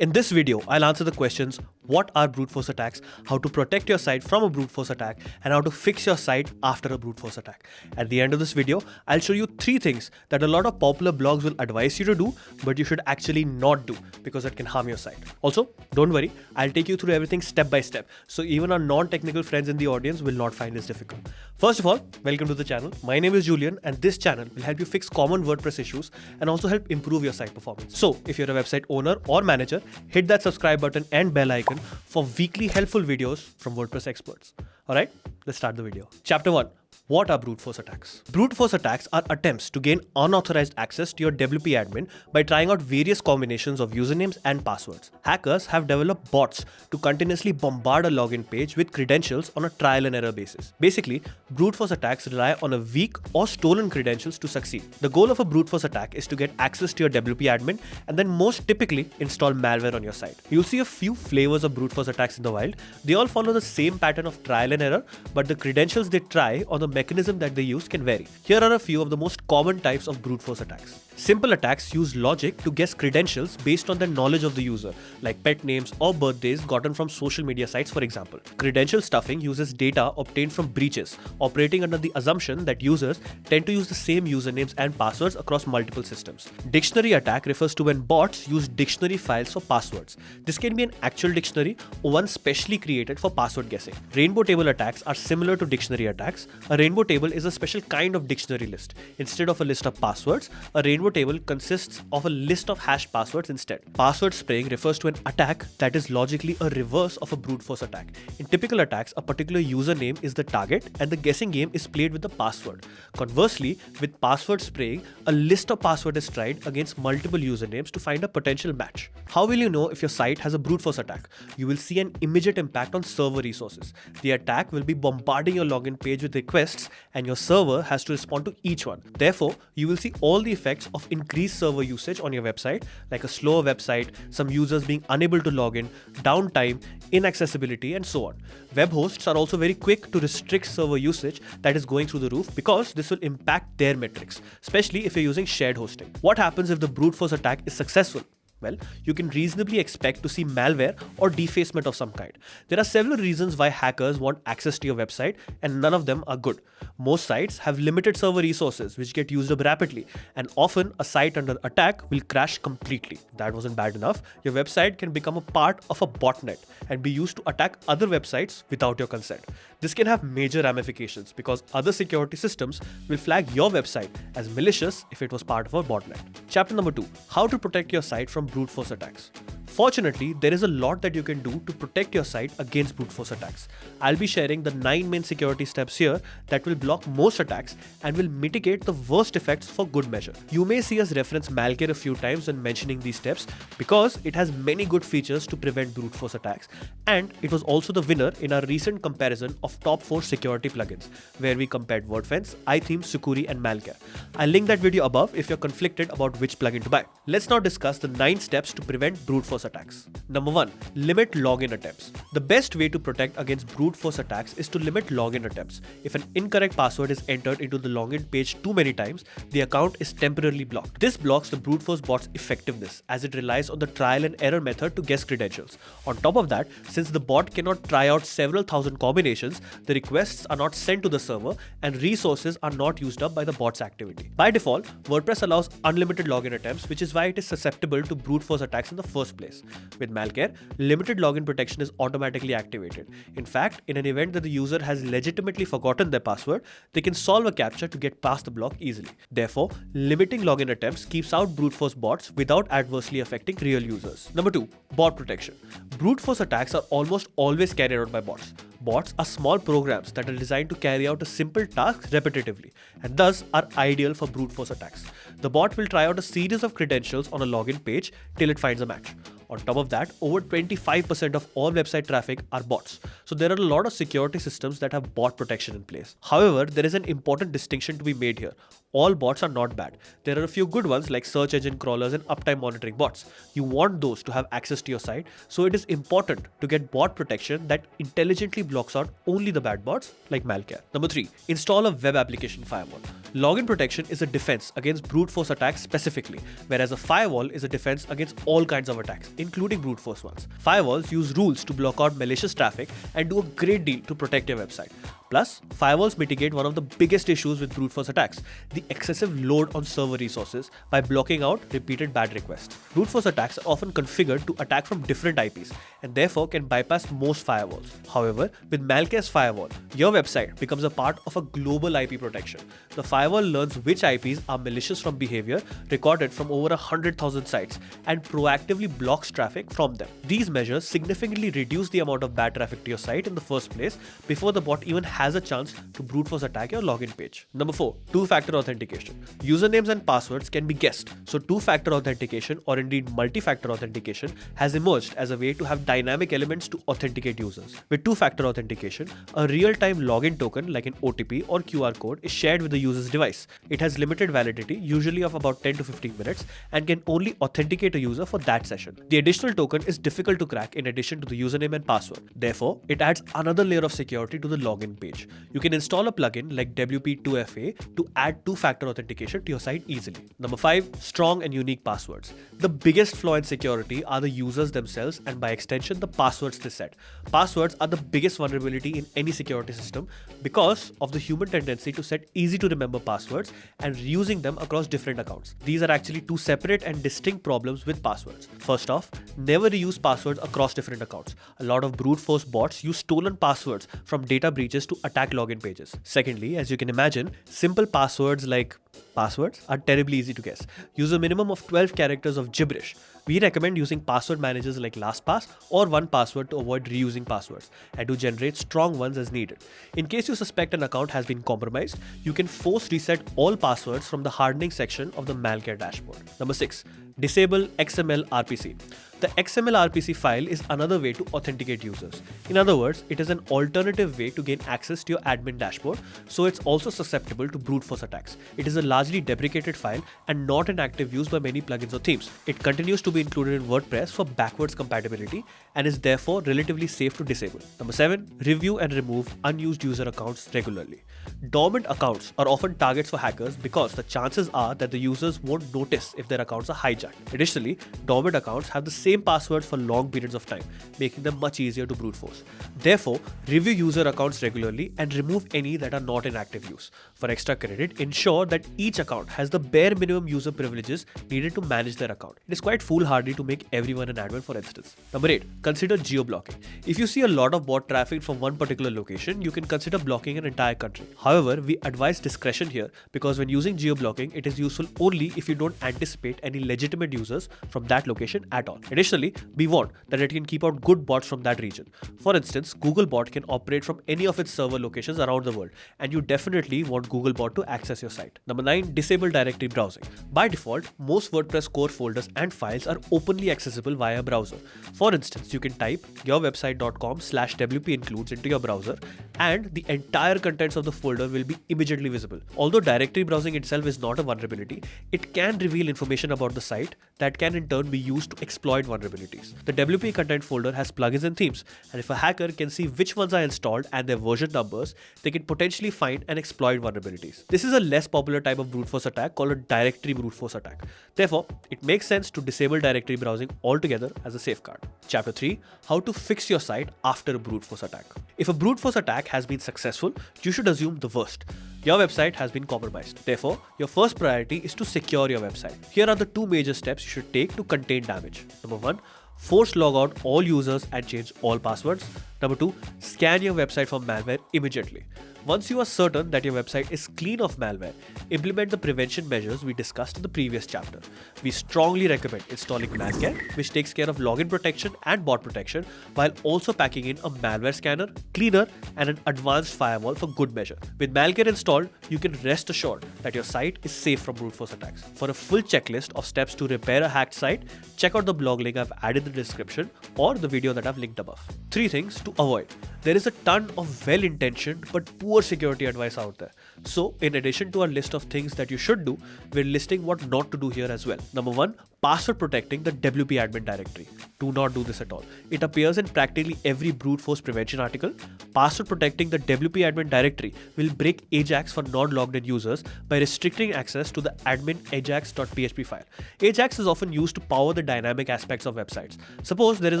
In this video, I'll answer the questions: what are brute force attacks, how to protect your site from a brute force attack, and how to fix your site after a brute force attack. At the end of this video, I'll show you 3 things that a lot of popular blogs will advise you to do, but you should actually not do because it can harm your site. Also, don't worry, I'll take you through everything step by step, so even our non-technical friends in the audience will not find this difficult. First of all, welcome to the channel. My name is Julian, and this channel will help you fix common WordPress issues and also help improve your site performance. So, if you're a website owner or manager, hit that subscribe button and bell icon for weekly helpful videos from WordPress experts. Alright, let's start the video. Chapter 1. What are brute force attacks? Brute force attacks are attempts to gain unauthorized access to your WP admin by trying out various combinations of usernames and passwords. Hackers have developed bots to continuously bombard a login page with credentials on a trial and error basis. Basically, brute force attacks rely on a weak or stolen credentials to succeed. The goal of a brute force attack is to get access to your WP admin and then most typically install malware on your site. You'll see a few flavors of brute force attacks in the wild. They all follow the same pattern of trial and error, but the credentials they try or the mechanism that they use can vary. Here are a few of the most common types of brute force attacks. Simple attacks use logic to guess credentials based on their knowledge of the user, like pet names or birthdays gotten from social media sites, for example. Credential stuffing uses data obtained from breaches, operating under the assumption that users tend to use the same usernames and passwords across multiple systems. Dictionary attack refers to when bots use dictionary files for passwords. This can be an actual dictionary or one specially created for password guessing. Rainbow table attacks are similar to dictionary attacks. A rainbow table is a special kind of dictionary list. Instead of a list of passwords, a rainbow table consists of a list of hash passwords instead. Password spraying refers to an attack that is logically a reverse of a brute force attack. In typical attacks, a particular username is the target and the guessing game is played with the password. Conversely, with password spraying, a list of passwords is tried against multiple usernames to find a potential match. How will you know if your site has a brute force attack? You will see an immediate impact on server resources. The attack will be bombarding your login page with requests and your server has to respond to each one. Therefore, you will see all the effects of increased server usage on your website, like a slower website, some users being unable to log in, downtime, inaccessibility, and so on. Web hosts are also very quick to restrict server usage that is going through the roof because this will impact their metrics, especially if you're using shared hosting. What happens if the brute force attack is successful? Well, you can reasonably expect to see malware or defacement of some kind. There are several reasons why hackers want access to your website, and none of them are good. Most sites have limited server resources which get used up rapidly, and often a site under attack will crash completely. If that wasn't bad enough, your website can become a part of a botnet and be used to attack other websites without your consent. This can have major ramifications because other security systems will flag your website as malicious if it was part of a botnet. Chapter number 2. How to protect your site from brute force attacks. Fortunately, there is a lot that you can do to protect your site against brute force attacks. I'll be sharing the 9 main security steps here that will block most attacks and will mitigate the worst effects for good measure. You may see us reference Malcare a few times when mentioning these steps because it has many good features to prevent brute force attacks, and it was also the winner in our recent comparison of top 4 security plugins, where we compared WordFence, iThemes, Sucuri, and Malcare. I'll link that video above if you're conflicted about which plugin to buy. Let's now discuss the 9 steps to prevent brute force attacks. Number 1. Limit login attempts. The best way to protect against brute force attacks is to limit login attempts. If an incorrect password is entered into the login page too many times, the account is temporarily blocked. This blocks the brute force bot's effectiveness as it relies on the trial and error method to guess credentials. On top of that, since the bot cannot try out several thousand combinations, the requests are not sent to the server and resources are not used up by the bot's activity. By default, WordPress allows unlimited login attempts, which is why it is susceptible to brute force attacks in the first place. With Malcare, limited login protection is automatically activated. In fact, in an event that the user has legitimately forgotten their password, they can solve a captcha to get past the block easily. Therefore, limiting login attempts keeps out brute force bots without adversely affecting real users. Number 2. Bot protection. Brute force attacks are almost always carried out by bots. Bots are small programs that are designed to carry out a simple task repetitively and thus are ideal for brute force attacks. The bot will try out a series of credentials on a login page till it finds a match. On top of that, over 25% of all website traffic are bots. So there are a lot of security systems that have bot protection in place. However, there is an important distinction to be made here. All bots are not bad. There are a few good ones like search engine crawlers and uptime monitoring bots. You want those to have access to your site, so it is important to get bot protection that intelligently blocks out only the bad bots like Malcare. Number 3. Install a web application firewall. Login protection is a defense against brute force attacks specifically, whereas a firewall is a defense against all kinds of attacks. including brute force ones. Firewalls use rules to block out malicious traffic and do a great deal to protect your website. Plus, firewalls mitigate one of the biggest issues with brute force attacks, the excessive load on server resources, by blocking out repeated bad requests. Brute force attacks are often configured to attack from different IPs and therefore can bypass most firewalls. However, with Malcare's firewall, your website becomes a part of a global IP protection. The firewall learns which IPs are malicious from behavior recorded from over 100,000 sites and proactively blocks traffic from them. These measures significantly reduce the amount of bad traffic to your site in the first place before the bot even has a chance to brute force attack your login page. Number 4. Two-factor authentication. Usernames and passwords can be guessed, so two-factor authentication, or indeed multi-factor authentication, has emerged as a way to have dynamic elements to authenticate users. With two-factor authentication, a real-time login token like an OTP or QR code is shared with the user's device. It has limited validity, usually of about 10 to 15 minutes, and can only authenticate a user for that session. The additional token is difficult to crack in addition to the username and password. Therefore, it adds another layer of security to the login page. You can install a plugin like WP2FA to add two-factor authentication to your site easily. Number 5. Strong and unique passwords. The biggest flaw in security are the users themselves and by extension the passwords they set. Passwords are the biggest vulnerability in any security system because of the human tendency to set easy to remember passwords and reusing them across different accounts. These are actually two separate and distinct problems with passwords. First off, never reuse passwords across different accounts. A lot of brute force bots use stolen passwords from data breaches to attack login pages. Secondly, as you can imagine, simple passwords like passwords are terribly easy to guess. Use a minimum of 12 characters of gibberish. We recommend using password managers like LastPass or 1Password to avoid reusing passwords and to generate strong ones as needed. In case you suspect an account has been compromised, you can force reset all passwords from the hardening section of the Malcare dashboard. Number 6. Disable XML-RPC. The XML-RPC file is another way to authenticate users. In other words, it is an alternative way to gain access to your admin dashboard, so it's also susceptible to brute force attacks. It is a largely deprecated file and not in active use by many plugins or themes. It continues to be included in WordPress for backwards compatibility and is therefore relatively safe to disable. Number 7. Review and remove unused user accounts regularly. Dormant accounts are often targets for hackers because the chances are that the users won't notice if their accounts are hijacked. Additionally, dormant accounts have the same passwords for long periods of time, making them much easier to brute force. Therefore, review user accounts regularly and remove any that are not in active use. For extra credit, ensure that each account has the bare minimum user privileges needed to manage their account. It is quite foolhardy to make everyone an admin, for instance. Number 8. Consider geoblocking. If you see a lot of bot traffic from one particular location, you can consider blocking an entire country. However, we advise discretion here because when using geoblocking, it is useful only if you don't anticipate any legitimate users from that location at all. Additionally, be warned that it can keep out good bots from that region. For instance, Googlebot can operate from any of its server locations around the world, and you definitely want Googlebot to access your site. Number 9. Disable directory browsing. By default, most WordPress core folders and files are openly accessible via browser. For instance, you can type yourwebsite.com/wp includes into your browser and the entire contents of the folder will be immediately visible. Although directory browsing itself is not a vulnerability, it can reveal information about the site that can in turn be used to exploit vulnerabilities. The WP content folder has plugins and themes, and if a hacker can see which ones are installed and their version numbers, they can potentially find and exploit vulnerabilities. This is a less popular type of brute force attack called a directory brute force attack. Therefore, it makes sense to disable directory browsing altogether as a safeguard. Chapter 3. How to fix your site after a brute force attack. If a brute force attack has been successful, you should assume the worst. Your website has been compromised. Therefore, your first priority is to secure your website. Here are the two major steps you should take to contain damage. Number 1. Force log out all users and change all passwords. Number 2. Scan your website for malware immediately. Once you are certain that your website is clean of malware, implement the prevention measures we discussed in the previous chapter. We strongly recommend installing Malcare, which takes care of login protection and bot protection, while also packing in a malware scanner, cleaner, and an advanced firewall for good measure. With Malcare installed, you can rest assured that your site is safe from brute force attacks. For a full checklist of steps to repair a hacked site, check out the blog link I've added in the description or the video that I've linked above. 3 things to avoid. There is a ton of well-intentioned but poor security advice out there. So, in addition to our list of things that you should do, we're listing what not to do here as well. Number 1, password protecting the WP admin directory. Do not do this at all. It appears in practically every brute force prevention article. Password protecting the WP admin directory will break Ajax for non-logged in users by restricting access to the admin ajax.php file. Ajax is often used to power the dynamic aspects of websites. Suppose there is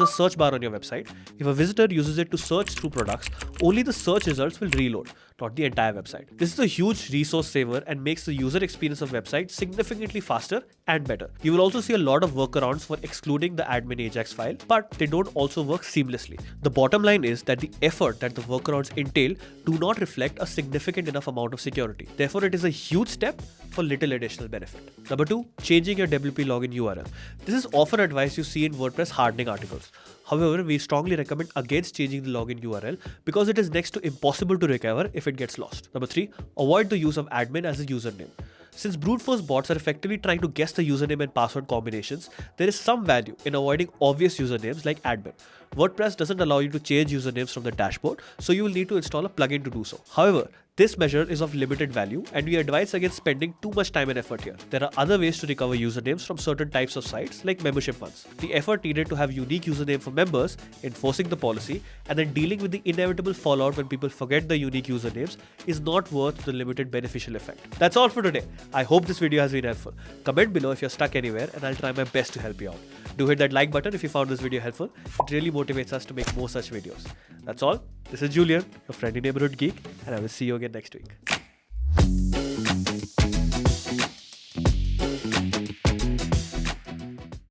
a search bar on your website. If a visitor uses it to search through products, only the search results will reload, not the entire website. This is a huge resource saver and makes the user experience of websites significantly faster and better. You will also see a lot of workarounds for excluding the admin Ajax file, but they don't also work seamlessly. The bottom line is that the effort that the workarounds entail do not reflect a significant enough amount of security. Therefore, it is a huge step for little additional benefit. Number 2, changing your WP login URL. This is often advice you see in WordPress hardening articles. However, we strongly recommend against changing the login URL because it is next to impossible to recover if it gets lost. Number 3, avoid the use of admin as a username. Since brute force bots are effectively trying to guess the username and password combinations, there is some value in avoiding obvious usernames like admin. WordPress doesn't allow you to change usernames from the dashboard, so you will need to install a plugin to do so. However, this measure is of limited value and we advise against spending too much time and effort here. There are other ways to recover usernames from certain types of sites like membership ones. The effort needed to have unique username for members, enforcing the policy, and then dealing with the inevitable fallout when people forget the unique usernames is not worth the limited beneficial effect. That's all for today. I hope this video has been helpful. Comment below if you're stuck anywhere and I'll try my best to help you out. Do hit that like button if you found this video helpful. It really motivates us to make more such videos. That's all. This is Julian, your friendly neighborhood geek, and I will see you again next week.